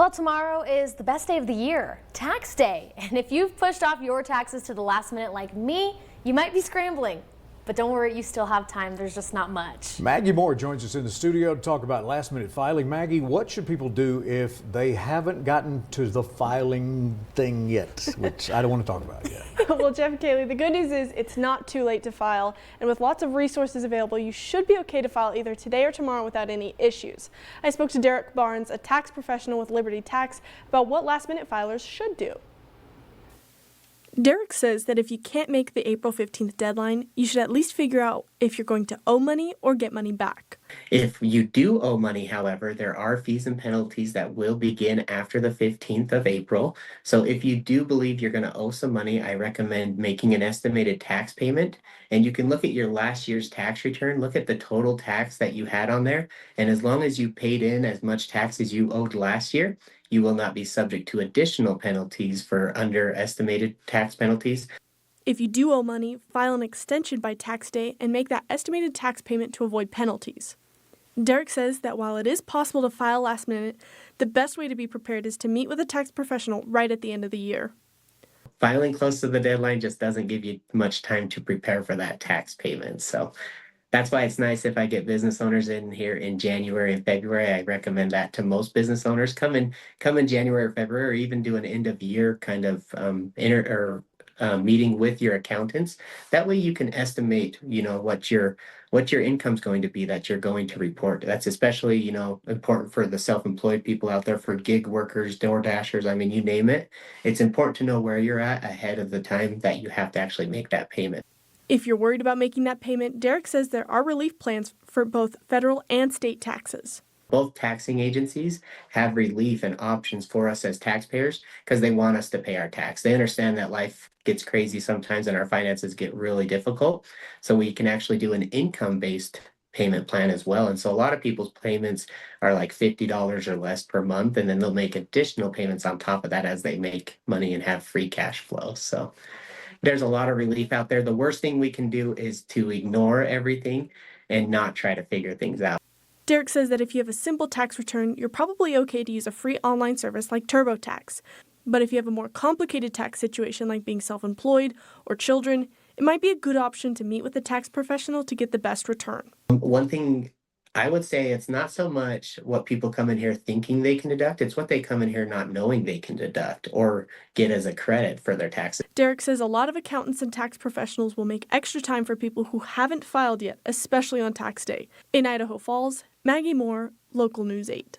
Well, tomorrow is the best day of the year, tax day. And if you've pushed off your taxes to the last minute like me, you might be scrambling. But don't worry, you still have time. There's just not much. Maggie Moore joins us in the studio to talk about last minute filing. Maggie, what should people do if they haven't gotten to the filing thing yet, which I don't want to talk about yet? Well, Jeff and Kaylee, the good news is it's not too late to file, and with lots of resources available, you should be okay to file either today or tomorrow without any issues. I spoke to Derek Barnes, a tax professional with Liberty Tax, about what last-minute filers should do. Derek says that if you can't make the April 15th deadline, you should at least figure out if you're going to owe money or get money back. If you do owe money, however, there are fees and penalties that will begin after the 15th of April. So if you do believe you're going to owe some money, I recommend making an estimated tax payment. And you can look at your last year's tax return, look at the total tax that you had on there. And as long as you paid in as much tax as you owed last year, you will not be subject to additional penalties for underestimated tax penalties. If you do owe money, file an extension by tax day and make that estimated tax payment to avoid penalties. Derek says that while it is possible to file last minute, the best way to be prepared is to meet with a tax professional right at the end of the year. Filing close to the deadline just doesn't give you much time to prepare for that tax payment. So that's why it's nice if I get business owners in here in January and February. I recommend that to most business owners. Come in January or February, or even do an end of year kind of meeting with your accountants. That way you can estimate, what your income's going to be that you're going to report. That's especially, important for the self-employed people out there, for gig workers, door dashers. I mean, you name it. It's important to know where you're at ahead of the time that you have to actually make that payment. If you're worried about making that payment, Derek says there are relief plans for both federal and state taxes. Both taxing agencies have relief and options for us as taxpayers because they want us to pay our tax. They understand that life gets crazy sometimes and our finances get really difficult. So we can actually do an income-based payment plan as well. And so a lot of people's payments are like $50 or less per month, and then they'll make additional payments on top of that as they make money and have free cash flow. So there's a lot of relief out there. The worst thing we can do is to ignore everything and not try to figure things out. Derek says that if you have a simple tax return, you're probably okay to use a free online service like TurboTax. But if you have a more complicated tax situation like being self-employed or children, it might be a good option to meet with a tax professional to get the best return. One thing I would say, it's not so much what people come in here thinking they can deduct, it's what they come in here not knowing they can deduct or get as a credit for their taxes. Derek says a lot of accountants and tax professionals will make extra time for people who haven't filed yet, especially on tax day. In Idaho Falls, Maggie Moore, Local News 8.